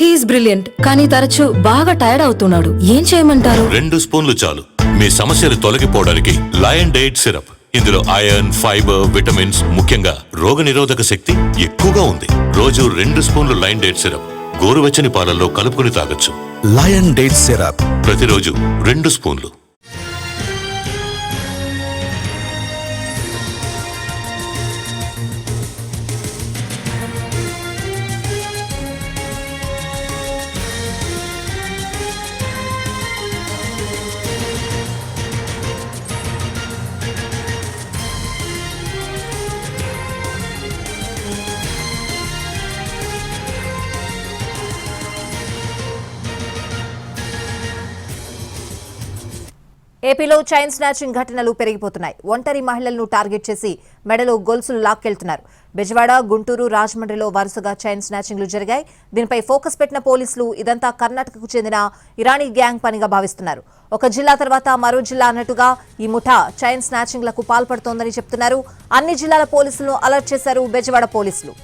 He's brilliant, కానీ తరచూ బాగా టైర్డ్ అవుతున్నాడు. ఏం చేయమంటారు? 2 స్పూన్లు చాలు మీ సమస్యలు తొలగిపోవడానికి. Lion diet syrup. ఇందులో ఐరన్, ఫైబర్, విటమిన్స్, ముఖ్యంగా రోగనిరోధక శక్తి ఎక్కువగా ఉంది. రోజు 2 స్పూన్లు లయన్ డైట్ సిరప్ గోరువెచ్చని పాలల్లో కలుపుకుని తాగొచ్చు. లయన్ డేట్ సిరప్ ప్రతిరోజు 2 స్పూన్లు. ఏపీలో చైన్ స్నాచింగ్ ఘటనలు పెరిగిపోతున్నాయి. ఒంటరి మహిళలను టార్గెట్ చేసి మెడలో గొలుసులు లాక్కెళ్తున్నారు. బెజవాడ, గుంటూరు, రాజమండ్రిలో వరుసగా చైన్ స్నాచింగ్లు జరిగాయి. దీనిపై ఫోకస్ పెట్టిన పోలీసులు ఇదంతా కర్ణాటకకు చెందిన ఇరానీ గ్యాంగ్ పనిగా భావిస్తున్నారు. ఒక జిల్లా తర్వాత మరో జిల్లా అన్నట్టుగా ఈ ముఠా చైన్ స్నాచింగ్లకు పాల్పడుతోందని చెప్తున్నారు. అన్ని జిల్లాల పోలీసులను అలర్ట్ చేశారు బెజవాడ పోలీసులు.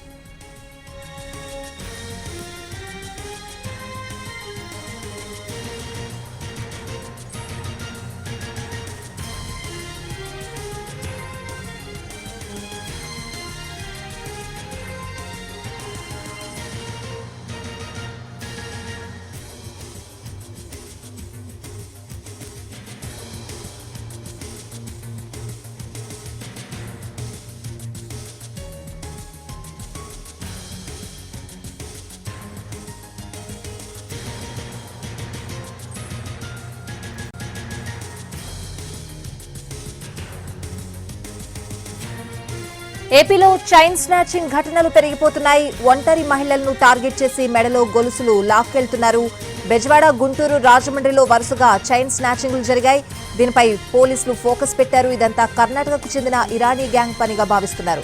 ఏపీలో చైన్ స్నాచింగ్ ఘటనలు పెరిగిపోతున్నాయి. ఒంటరి మహిళలను టార్గెట్ చేసి మెడలో గొలుసులు లాక్కెళ్తున్నారు. బెజవాడ, గుంటూరు, రాజమండ్రిలో వరుసగా చైన్ స్నాచింగ్లు జరిగాయి. దీనిపై పోలీసులు ఫోకస్ పెట్టారు. ఇదంతా కర్ణాటకకు చెందిన ఇరానీ గ్యాంగ్ పనిగా భావిస్తున్నారు.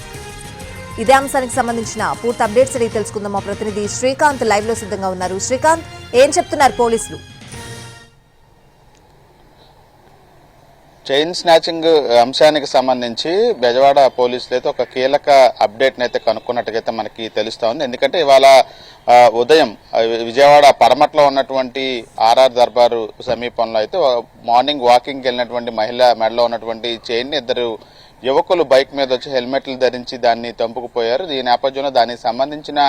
ఇదే అంశానికి సంబంధించిన పూర్తి అప్డేట్స్ అడిగి తెలుసుకుందాం. మా ప్రతినిధి శ్రీకాంత్ లైవ్ లో సిద్ధంగా ఉన్నారు. శ్రీకాంత్, ఏం చెప్తున్నారు పోలీసులు? చైన్ స్నాచింగ్ అంశానికి సంబంధించి బెజవాడ పోలీసులు అయితే ఒక కీలక అప్డేట్ని అయితే కనుక్కున్నట్టుగైతే మనకి తెలుస్తా ఉంది. ఎందుకంటే ఇవాళ ఉదయం విజయవాడ పడమట్లో ఉన్నటువంటి ఆర్ఆర్ దర్బారు సమీపంలో అయితే మార్నింగ్ వాకింగ్కి వెళ్ళినటువంటి మహిళ మెడలో ఉన్నటువంటి చైన్ని ఇద్దరు యువకులు బైక్ మీద వచ్చి హెల్మెట్లు ధరించి దాన్ని తంపుకుపోయారు. ఈ నేపథ్యంలో దానికి సంబంధించిన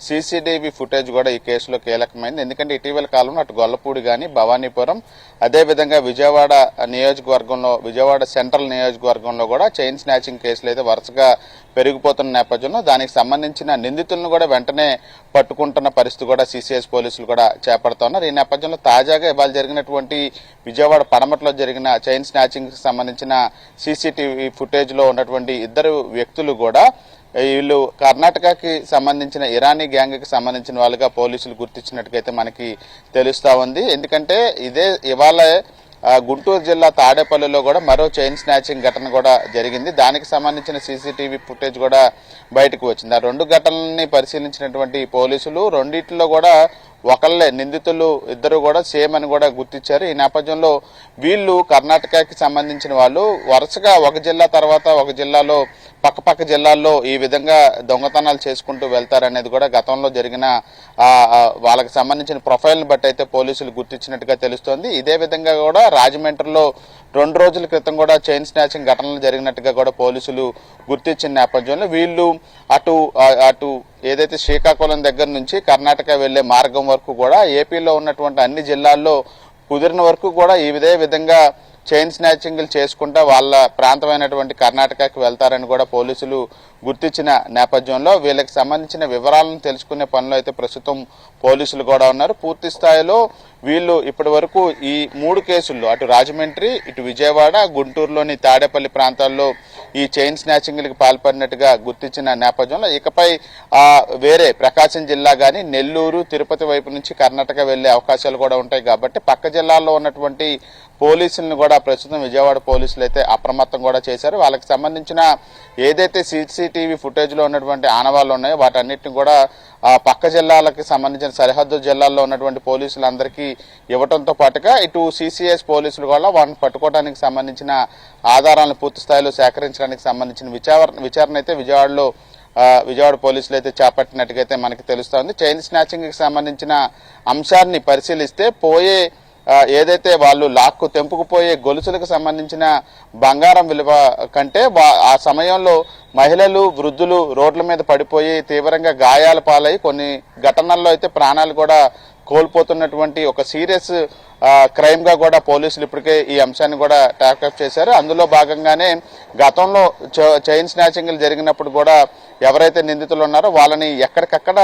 సీసీటీవీ ఫుటేజ్ కూడా ఈ కేసులో కీలకమైంది. ఎందుకంటే ఇటీవల కాలంలో అటు గొల్లపూడి కానీ భవానీపురం, అదేవిధంగా విజయవాడ నియోజకవర్గంలో, విజయవాడ సెంట్రల్ నియోజకవర్గంలో కూడా చైన్ స్నాచింగ్ కేసులు అయితే వరుసగా పెరిగిపోతున్న నేపథ్యంలో దానికి సంబంధించిన నిందితులను కూడా వెంటనే పట్టుకుంటున్న పరిస్థితి కూడా సిసిఎస్ పోలీసులు కూడా చేపడుతూ ఉన్నారు. ఈ నేపథ్యంలో తాజాగా ఇవాళ జరిగినటువంటి విజయవాడ పడమట్లో జరిగిన చైన్ స్నాచింగ్ కి సంబంధించిన సీసీటీవీ ఫుటేజ్ లో ఉన్నటువంటి ఇద్దరు వ్యక్తులు కూడా వీళ్ళు కర్ణాటకకి సంబంధించిన ఇరానీ గ్యాంగ్ కి సంబంధించిన వాళ్ళుగా పోలీసులు గుర్తించినట్టుగైతే మనకి తెలుస్తా ఉంది. ఎందుకంటే ఇదే ఇవాళ గుంటూరు జిల్లా తాడేపల్లిలో కూడా మరో చైన్ స్నాచింగ్ ఘటన కూడా జరిగింది. దానికి సంబంధించిన సీసీటీవీ ఫుటేజ్ కూడా బయటకు వచ్చింది. ఆ 2 ఘటనల్ని పరిశీలించినటువంటి పోలీసులు రెండిట్లో కూడా ఒకళ్ళే నిందితులు ఇద్దరు కూడా సేమ్ అని కూడా గుర్తించారు. ఈ నేపథ్యంలో వీళ్ళు కర్ణాటకకి సంబంధించిన వాళ్ళు వరుసగా ఒక జిల్లా తర్వాత ఒక జిల్లాలో పక్కపక్క జిల్లాల్లో ఈ విధంగా దొంగతనాలు చేసుకుంటూ వెళ్తారనేది కూడా గతంలో జరిగిన వాళ్ళకి సంబంధించిన ప్రొఫైల్ని బట్టి అయితే పోలీసులు గుర్తించినట్టుగా తెలుస్తోంది. ఇదే విధంగా కూడా రాజమండ్రిలో 2 రోజుల క్రితం కూడా చైన్ స్నాచింగ్ ఘటనలు జరిగినట్టుగా కూడా పోలీసులు గుర్తించిన నేపథ్యంలో వీళ్ళు అటు ఏదైతే శ్రీకాకుళం దగ్గర నుంచి కర్ణాటక వెళ్లే మార్గం వరకు కూడా ఏపీలో ఉన్నటువంటి అన్ని జిల్లాల్లో కుదిరిన వరకు కూడా ఇదే విధంగా చైన్ స్నాచింగ్లు చేసుకుంటా వాళ్ళ ప్రాంతమైనటువంటి కర్ణాటకకి వెళ్తారని కూడా పోలీసులు గుర్తించిన నేపథ్యంలో వీళ్ళకి సంబంధించిన వివరాలను తెలుసుకునే పనిలో అయితే ప్రస్తుతం పోలీసులు కూడా ఉన్నారు. పూర్తి స్థాయిలో వీళ్ళు ఇప్పటి వరకు ఈ 3 కేసుల్లో అటు రాజమండ్రి, ఇటు విజయవాడ, గుంటూరులోని తాడేపల్లి ప్రాంతాల్లో ఈ చైన్ స్నాచింగ్లకు పాల్పడినట్టుగా గుర్తించిన నేపథ్యంలో ఇకపై వేరే ప్రకాశం జిల్లా కానీ నెల్లూరు, తిరుపతి వైపు నుంచి కర్ణాటక వెళ్లే అవకాశాలు కూడా ఉంటాయి. కాబట్టి పక్క జిల్లాల్లో ఉన్నటువంటి పోలీసులను కూడా ప్రస్తుతం విజయవాడ పోలీసులు అయితే అప్రమత్తం కూడా చేశారు. వాళ్ళకి సంబంధించిన ఏదైతే సీసీటీవీ ఫుటేజ్ లో ఉన్నటువంటి ఆనవాళ్లు ఉన్నాయో వాటన్నిటిని కూడా పక్క జిల్లాలకు సంబంధించిన సరిహద్దు జిల్లాల్లో ఉన్నటువంటి పోలీసులందరికీ ఇవ్వడంతో పాటుగా ఇటు సిసిఎస్ పోలీసులు కూడా వాటిని పట్టుకోవడానికి సంబంధించిన ఆధారాలను పూర్తి స్థాయిలో సేకరించడానికి సంబంధించిన విచారణ అయితే విజయవాడలో విజయవాడ పోలీసులు అయితే చేపట్టినట్టుగైతే మనకి తెలుస్తోంది. చైన్ స్నాచింగ్కి సంబంధించిన అంశాన్ని పరిశీలిస్తే ఏదైతే వాళ్ళు తెంపుకుపోయే గొలుసులకు సంబంధించిన బంగారం విలువ కంటే ఆ సమయంలో మహిళలు వృద్ధులు రోడ్ల మీద పడిపోయి తీవ్రంగా గాయాల పాలై కొన్ని ఘటనల్లో అయితే ప్రాణాలు కూడా కోల్పోతున్నటువంటి ఒక సీరియస్ క్రైమ్ గా కూడా పోలీసులు ఇప్పటికే ఈ అంశాన్ని కూడా టాకప్ చేశారు. అందులో భాగంగానే గతంలో చైన్ స్నాచింగ్లు జరిగినప్పుడు కూడా ఎవరైతే నిందితులు ఉన్నారో వాళ్ళని ఎక్కడికక్కడ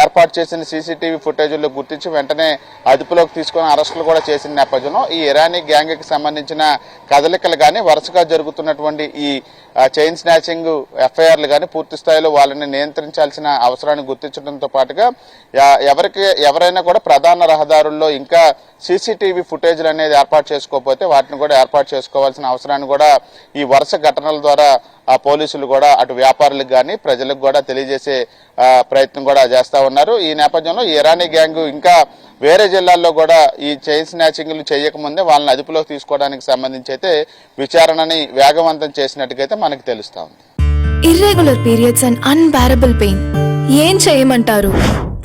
ఏర్పాటు చేసిన సీసీటీవీ ఫుటేజీల్లో గుర్తించి వెంటనే అదుపులోకి తీసుకుని అరెస్టులు కూడా చేసిన నేపథ్యంలో ఈ ఇరానీ గ్యాంగ్కి సంబంధించిన కదలికలు కానీ వరుసగా జరుగుతున్నటువంటి ఈ చైన్ స్నాచింగ్ ఎఫ్ఐఆర్లు కానీ పూర్తి స్థాయిలో వాళ్ళని నియంత్రించాల్సిన అవసరాన్ని గుర్తించడంతో పాటుగా ఎవరైనా కూడా ప్రధాన రహదారుల్లో ఇంకా సీసీటీవీ ఫుటేజ్లు అనేది ఏర్పాటు చేసుకోకపోతే వాటిని కూడా ఏర్పాటు చేసుకోవాల్సిన అవసరాన్ని కూడా ఈ వరుస ఘటనల ద్వారా పోలీసులు కూడా అటు వ్యాపారులకు కానీ ప్రజలకు కూడా తెలియజేసే ప్రయత్నం కూడా చేస్తూ ఉన్నారు. ఈ నేపథ్యంలో ఈ ఇరానీ గ్యాంగ్ ఇంకా వేరే జిల్లాల్లో కూడా ఈ చైన్ స్నాచింగ్లు చేయకముందే వాళ్ళని అదుపులోకి తీసుకోవడానికి సంబంధించి అయితే విచారణని వేగవంతం చేసినట్టుగైతే మనకు తెలుస్తా ఉంది. Irregular periods and unbearable pain ఏం చేయమంటారు?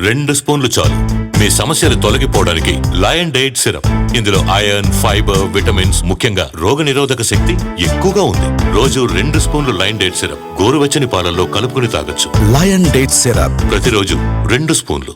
2 స్పూన్లు చాలు మీ సమస్యలు తొలగిపోవడానికి. లయన్ డేట్ సిరప్, ఇందులో ఐరన్, ఫైబర్, విటమిన్స్, ముఖ్యంగా రోగనిరోధక శక్తి ఎక్కువగా ఉంది. రోజు 2 స్పూన్లు లయన్ డేట్ సిరప్ గోరువెచ్చని పాలల్లో కలుపుకుని తాగొచ్చు. లయన్ డేట్ సిరప్ ప్రతిరోజు 2 స్పూన్లు.